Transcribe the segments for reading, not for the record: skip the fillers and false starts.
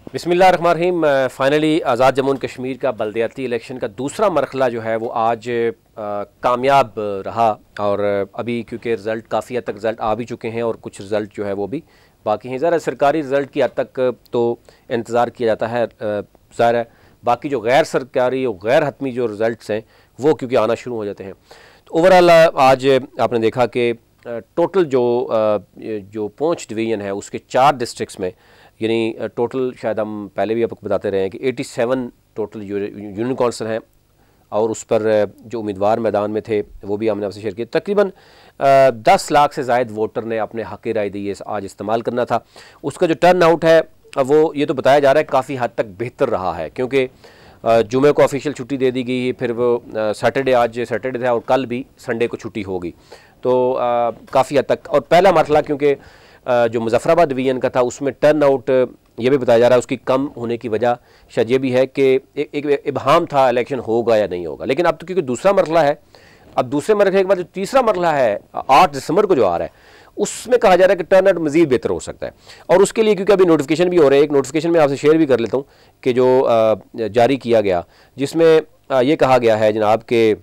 बिस्मिल्लाहिर्रहमानिर्रहीम। Finally Azad Jammu and Kashmir का बल्दियाती election का दूसरा मरहला जो है वो आज कामयाब रहा। और अभी क्योंकि रिज़ल्ट काफ़ी हद तक रिज़ल्ट आ भी चुके हैं और कुछ रिज़ल्ट जो है वो भी बाकी हैं। ज़रा सरकारी रिज़ल्ट की हद तक तो इंतज़ार किया जाता है, ज़ाहिर है। बाकी जो गैर सरकारी और गैर हतमी जो रिज़ल्ट हैं वो क्योंकि आना शुरू हो जाते हैं। तो ओवरऑल आज आपने देखा कि टोटल जो पुंछ डिवीज़न है उसके 4 डिस्ट्रिक्ट्स में, यानी टोटल शायद हम पहले भी आपको बताते रहे हैं कि 87 टोटल यूनियन कौंसिल हैं और उस पर जो उम्मीदवार मैदान में थे वो भी हमने आपसे शेयर किया। तकरीबन 10 लाख से ज़ायद वोटर ने अपने हक़ राय दी आज इस्तेमाल करना था। उसका जो टर्न आउट है वो ये तो बताया जा रहा है काफ़ी हद तक बेहतर रहा है, क्योंकि जुमे को ऑफिशियल छुट्टी दे दी गई है, फिर वो सैटरडे, आज सैटरडे था और कल भी संडे को छुट्टी होगी। तो काफ़ी हद तक, और पहला मरहला क्योंकि जो मुजफ्फराबाद डिवीज़न का था उसमें टर्न आउट ये भी बताया जा रहा है उसकी कम होने की वजह शायद ये भी है कि एक इबहाम था इलेक्शन होगा या नहीं होगा। लेकिन अब तो क्योंकि दूसरा मरहला है, अब दूसरे मरहले के बाद जो तीसरा मरहला है 8 दिसंबर को जो आ रहा है उसमें कहा जा रहा है कि टर्न आउट मज़ीद बेहतर हो सकता है। और उसके लिए क्योंकि अभी नोटिफिकेशन भी हो रहा है, एक नोटिफिकेशन में आपसे शेयर भी कर लेता हूँ कि जो जारी किया गया, जिसमें ये कहा गया है जनाब के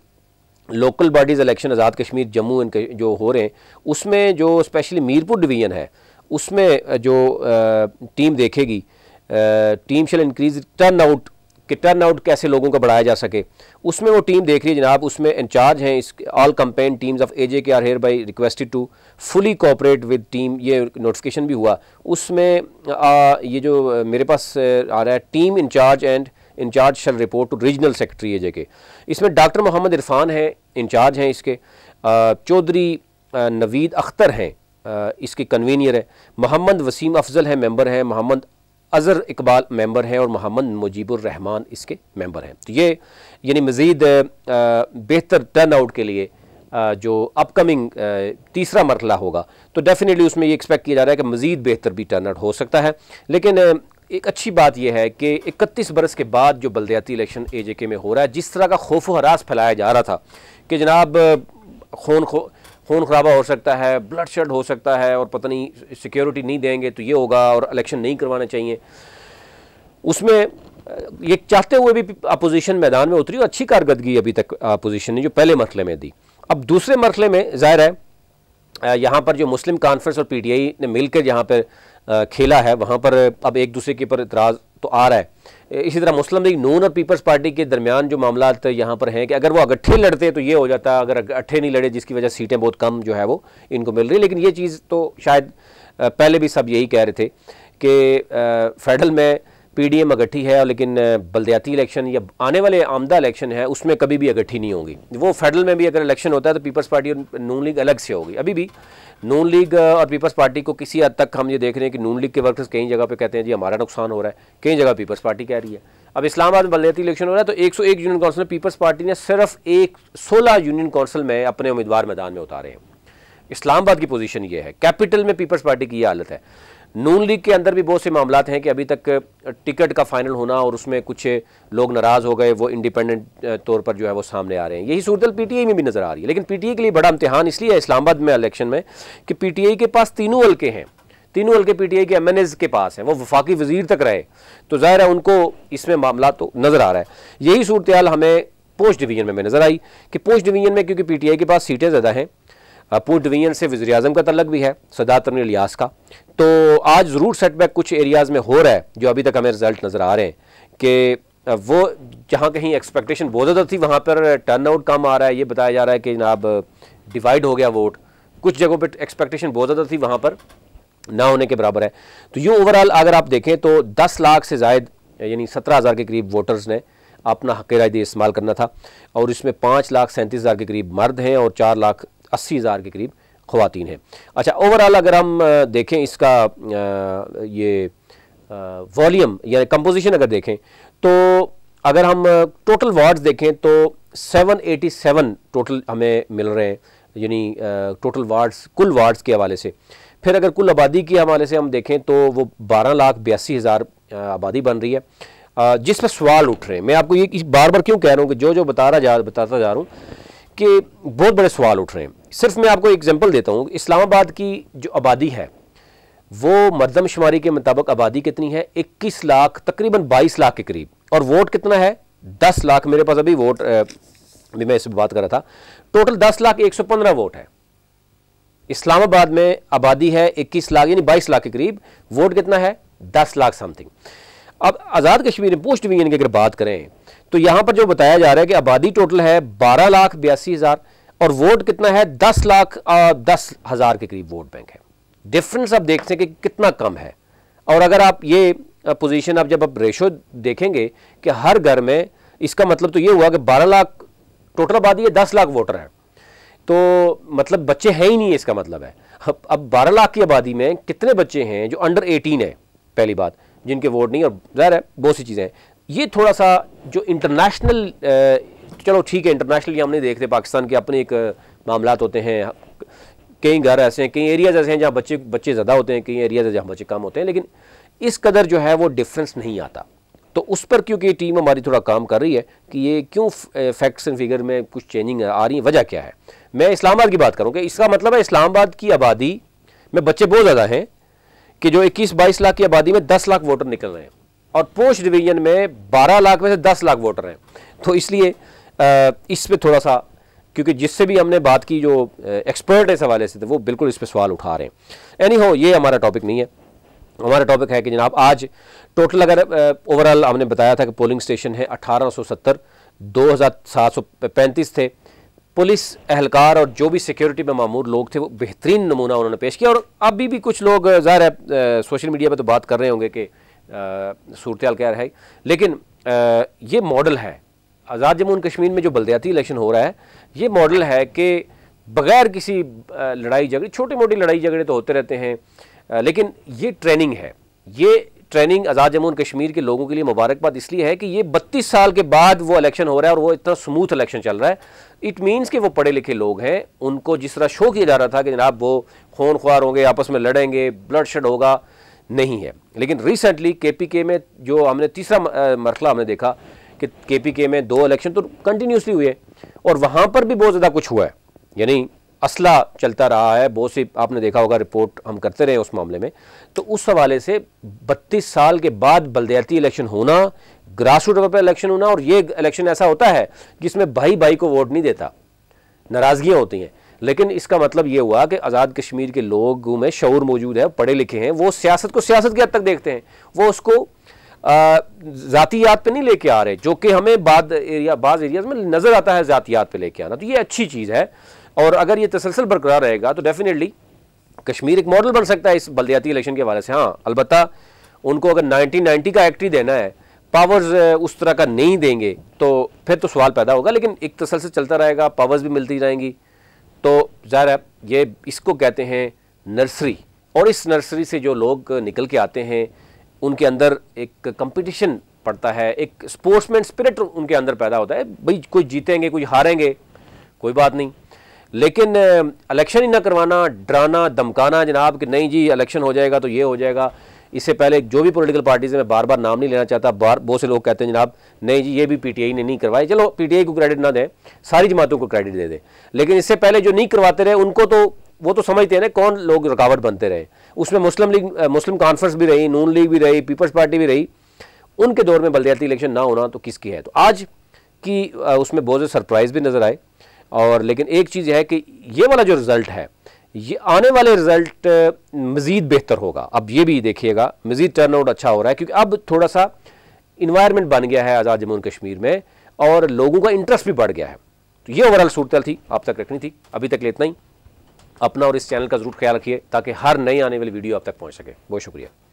local bodies election Azad Kashmir Jammu जो हो रहे हैं उसमें जो स्पेशली मीरपुर डिवीज़न है उसमें जो टीम देखेगी, टीम शैल इंक्रीज टर्न आउट, कि टर्न आउट कैसे लोगों का बढ़ाया जा सके, उसमें वो टीम देख रही है जनाब। उसमें इंचार्ज हैं इस all campaign teams of AJK are hereby requested to fully cooperate with team, ये नोटिफिकेशन भी हुआ। उसमें ये जो मेरे पास आ रहा है, team in charge and in charge shall report to regional secretary AJK। इसमें डॉक्टर मोहम्मद इरफान हैं, इंचार्ज हैं इसके, चौधरी नवीद अख्तर हैं इसके कन्वीनियर है, मोहम्मद वसीम अफजल हैं मेंबर हैं, मोहम्मद अज़हर इकबाल मेंबर हैं और मोहम्मद मुजीबुर रहमान इसके मेंबर हैं। तो ये यानी मज़ीद बेहतर टर्न आउट के लिए जो अपकमिंग तीसरा मरहला होगा तो डेफिनेटली उसमें ये एक्सपेक्ट किया जा रहा है कि मज़ीद बेहतर भी टर्न आउट हो सकता है। लेकिन एक अच्छी बात यह है कि 31 बरस के बाद जो बल्दियाती इलेक्शन AJK में हो रहा है, जिस तरह का खौफ व हरास फैलाया जा रहा था कि जनाब खून खराबा हो सकता है, ब्लड शेड हो सकता है और पता नहीं सिक्योरिटी नहीं देंगे तो ये होगा और इलेक्शन नहीं करवाने चाहिए, उसमें ये चाहते हुए भी अपोजिशन मैदान में उतरी और अच्छी कारकर्दगी अभी तक अपोजिशन ने जो पहले मरहले में दी। अब दूसरे मरहले में ज़ाहिर है यहाँ पर जो मुस्लिम कॉन्फ्रेंस और PTI ने मिलकर जहाँ पर खेला है वहाँ पर अब एक दूसरे के ऊपर इतराज़ तो आ रहा है। इसी तरह मुस्लिम लीग नून और पीपल्स पार्टी के दरमियान जो मामला यहाँ पर हैं कि अगर वो अगट्ठे लड़ते तो ये हो जाता, अगर अगट्ठे नहीं लड़े जिसकी वजह सीटें बहुत कम जो है वो इनको मिल रही है। लेकिन ये चीज़ तो शायद पहले भी सब यही कह रहे थे कि फेडरल में PDM अगट्ठी है, लेकिन बल्दियाती इलेक्शन या आने वाले आमदा इलेक्शन है उसमें कभी भी अगट्ठी नहीं होगी। वो फेडरल में भी अगर इलेक्शन होता है तो पीपल्स पार्टी और नून लीग अलग से होगी। अभी भी नून लीग और पीपल्स पार्टी को किसी हद तक हम ये देख रहे हैं कि नून लीग के वर्कर्स कई जगह पे कहते हैं जी हमारा नुकसान हो रहा है, कई जगह पीपल्स पार्टी कह रही है। अब इस्लामाबाद में बल्दियाती इलेक्शन हो रहा है तो 101 यूनियन कौंसिल में पीपल्स पार्टी ने सिर्फ 16 यूनियन कौंसिल में अपने उम्मीदवार मैदान में उतारे हैं। इस्लामाबाद की पोजीशन ये है, कैपिटल में पीपल्स पार्टी की ये हालत है। नून लीग के अंदर भी बहुत से मामलात हैं कि अभी तक टिकट का फाइनल होना और उसमें कुछ लोग नाराज़ हो गए, वो इंडिपेंडेंट तौर पर जो है वो सामने आ रहे हैं। यही सूरत PTI में भी नज़र आ रही है। लेकिन PTI के लिए बड़ा इम्तिहान इसलिए है इस्लामाबाद में इलेक्शन में कि PTI के पास तीनों हल्के हैं, तीनों हल्के PTI के MNAs के पास हैं, वो वफाकी वज़ीर तक रहे, तो ज़ाहिर है उनको इसमें मामला तो नज़र आ रहा है। यही सूरत हाल हमें पूंछ डिवीज़न में नज़र आई कि पूंछ डिवीज़न में क्योंकि PTI के पास सीटें ज़्यादा हैं, पूंछ डिवीज़न से वज़ीर-ए-आज़म का तल्लुक़ भी है, सदात तनवीर इलियास का, तो आज ज़रूर सेटबैक कुछ एरियाज़ में हो रहा है जो अभी तक हमें रिजल्ट नज़र आ रहे हैं कि वो जहाँ कहीं एक्सपेक्टेशन बहुत ज़्यादा थी वहाँ पर टर्न आउट कम आ रहा है। ये बताया जा रहा है कि जनाब डिवाइड हो गया वोट, कुछ जगहों पर एक्सपेक्टेशन बहुत ज़्यादा थी वहाँ पर ना होने के बराबर है। तो यूँ ओवरऑल अगर आप देखें तो 10 लाख से ज़ायद यानी 17,000 के करीब वोटर्स ने अपना हक़ राय इस्तेमाल करना था और इसमें 5,37,000 के करीब मर्द हैं और 4,80,000 के करीब ख़वातीन हैं। अच्छा, ओवरऑल अगर हम देखें इसका ये वॉल्यूम या कंपोजिशन अगर देखें तो अगर हम टोटल वार्ड्स देखें तो 787 टोटल हमें मिल रहे हैं, यानी टोटल वार्ड्स कुल वार्ड्स के हवाले से। फिर अगर कुल आबादी के हवाले से हम देखें तो वो 12,82,000 आबादी बन रही है, जिस पर सवाल उठ रहे हैं। मैं आपको ये बार बार क्यों कह रहा हूँ कि जो बताता जा रहा हूँ कि बहुत बड़े सवाल उठ रहे हैं। सिर्फ मैं आपको एग्जांपल देता हूँ, इस्लामाबाद की जो आबादी है वो मरदमशुमारी के मुताबिक आबादी कितनी है, 21 लाख, तकरीबन 22 लाख के करीब, और वोट कितना है, 10 लाख। मेरे पास अभी वोट, अभी मैं इस पर बात कर रहा था, टोटल 10,115 वोट है। इस्लामाबाद में आबादी है 21 लाख, यानी 22 लाख के करीब, वोट कितना है, 10 लाख समथिंग। अब आज़ाद कश्मीर में पोस्ट डिवीजन की अगर बात करें तो यहां पर जो बताया जा रहा है कि आबादी टोटल है 12,82,000 और वोट कितना है, 10,10,000 के करीब वोट बैंक है। डिफरेंस आप देखते हैं कि कितना कम है। और अगर आप ये पोजीशन आप जब आप रेशो देखेंगे कि हर घर में, इसका मतलब तो ये हुआ कि 12 लाख टोटल आबादी है, 10 लाख वोटर है, तो मतलब बच्चे हैं ही नहीं, इसका मतलब है। अब 12 लाख की आबादी में कितने बच्चे हैं जो अंडर 18 है, पहली बात, जिनके वोट नहीं, और ज़ाहिर है बहुत सी चीज़ें हैं। ये थोड़ा सा जो इंटरनेशनल, चलो ठीक है, इंटरनेशनली हम नहीं देखते, पाकिस्तान के अपने एक मामलात होते हैं, कई घर ऐसे हैं, कई एरियाज़ ऐसे हैं जहाँ बच्चे ज़्यादा होते हैं, कई एरियाज़ जहाँ बच्चे कम होते हैं, लेकिन इस कदर जो है वो डिफरेंस नहीं आता। तो उस पर क्योंकि टीम हमारी थोड़ा काम कर रही है कि ये क्यों फैक्ट्स एंड फिगर में कुछ चेंजिंग आ रही है, वजह क्या है। मैं इस्लामाबाद की बात करूँगा, इसका मतलब है इस्लामाबाद की आबादी में बच्चे बहुत ज़्यादा हैं कि जो 21-22 लाख की आबादी में 10 लाख वोटर निकल रहे हैं, और पोस्ट डिवीजन में 12 लाख में से 10 लाख वोटर हैं। तो इसलिए इस पर थोड़ा सा, क्योंकि जिससे भी हमने बात की, जो एक्सपर्ट इस हवाले से थे, वो बिल्कुल इस पर सवाल उठा रहे हैं। एनी हो, ये हमारा टॉपिक नहीं है। हमारा टॉपिक है कि जनाब आज टोटल अगर ओवरऑल हमने बताया था कि पोलिंग स्टेशन है 1870, 2735 थे। पुलिस एहलकार और जो भी सिक्योरिटी में मामूर लोग थे वो बेहतरीन नमूना उन्होंने पेश किया। और अभी भी कुछ लोग ज़ाहिर है सोशल मीडिया पे तो बात कर रहे होंगे कि सूरत हाल क्या है, लेकिन ये मॉडल है। आज़ाद जम्मू कश्मीर में जो बल्दियाती इलेक्शन हो रहा है, ये मॉडल है कि बग़ैर किसी लड़ाई झगड़े, छोटी मोटी लड़ाई झगड़े तो होते रहते हैं, लेकिन ये ट्रेनिंग है। ये ट्रेनिंग आज़ाद जम्मू कश्मीर के लोगों के लिए मुबारकबाद इसलिए है कि ये 32 साल के बाद वो इलेक्शन हो रहा है और वो इतना स्मूथ इलेक्शन चल रहा है। इट मीन्स कि वो पढ़े लिखे लोग हैं, उनको जिस तरह शो किया जा रहा था कि जनाब वो खून ख्वार होंगे, आपस में लड़ेंगे, ब्लड शेड होगा, नहीं है। लेकिन रिसेंटली KPK में जो हमने तीसरा मरहला हमने देखा कि KPK में 2 इलेक्शन तो कंटिन्यूसली हुए और वहाँ पर भी बहुत ज़्यादा कुछ हुआ है, यानी असला चलता रहा है। बहुत सी आपने देखा होगा, रिपोर्ट हम करते रहे उस मामले में। तो उस हवाले से 32 साल के बाद बल्दियाती इलेक्शन होना, ग्रास रूट लेवल पर इलेक्शन होना, और ये इलेक्शन ऐसा होता है जिसमें भाई भाई को वोट नहीं देता, नाराज़गियाँ होती हैं। लेकिन इसका मतलब ये हुआ कि आज़ाद कश्मीर के लोगों में शऊर मौजूद है, पढ़े लिखे हैं, वो सियासत को सियासत की हद तक देखते हैं, वो उसको ज़ातियात पे नहीं लेके आ रहे, जो कि हमें बाज़ एरियाज़ में नज़र आता है ज़ातियात पे लेके आना। तो ये अच्छी चीज़ है, और अगर ये तसलसल बरकरार रहेगा तो डेफिनेटली कश्मीर एक मॉडल बन सकता है इस बल्दियाती इलेक्शन के हवाले से। हाँ, अलबत्ता उनको अगर 1990 का एक्ट ही देना है, पावर्स उस तरह का नहीं देंगे तो फिर तो सवाल पैदा होगा। लेकिन एक तसलसल चलता रहेगा, पावर्स भी मिलती रहेंगी, तो ज़ाहिर है ये इसको कहते हैं नर्सरी। और इस नर्सरी से जो लोग निकल के आते हैं उनके अंदर एक कंपटीशन पड़ता है, एक स्पोर्ट्समैन स्पिरिट उनके अंदर पैदा होता है। भाई कोई जीतेंगे, कोई हारेंगे, कोई बात नहीं, लेकिन इलेक्शन ही ना करवाना, डराना धमकाना जनाब कि नहीं जी इलेक्शन हो जाएगा तो ये हो जाएगा। इससे पहले जो भी पॉलिटिकल पार्टीज़, मैं बार बार नाम नहीं लेना चाहता, बहुत से लोग कहते हैं जनाब नहीं जी ये भी PTI ने नहीं करवाई। चलो PTI को क्रेडिट ना दें, सारी जमातों को क्रेडिट दे दें, लेकिन इससे पहले जो नहीं करवाते रहे उनको तो वो तो समझते हैं ना कौन लोग रुकावट बनते रहे। उसमें मुस्लिम लीग, मुस्लिम कॉन्फ्रेंस भी रही, नून लीग भी रही, पीपल्स पार्टी भी रही। उनके दौर में बल्दियाती इलेक्शन ना होना तो किसकी है। तो आज की उसमें बहुत से सरप्राइज़ भी नज़र आए। और लेकिन एक चीज़ है कि ये वाला जो रिज़ल्ट है, ये आने वाले रिज़ल्ट मज़ीद बेहतर होगा। अब ये भी देखिएगा, मज़ीद टर्नआउट अच्छा हो रहा है, क्योंकि अब थोड़ा सा इन्वायरमेंट बन गया है आज़ाद जम्मू कश्मीर में और लोगों का इंटरेस्ट भी बढ़ गया है। तो ये ओवरऑल सूरत थी, आप तक रखनी थी। अभी तक इतना ही। अपना और इस चैनल का ज़रूर ख्याल रखिए ताकि हर नई आने वाली वीडियो आप तक पहुँच सके। बहुत शुक्रिया।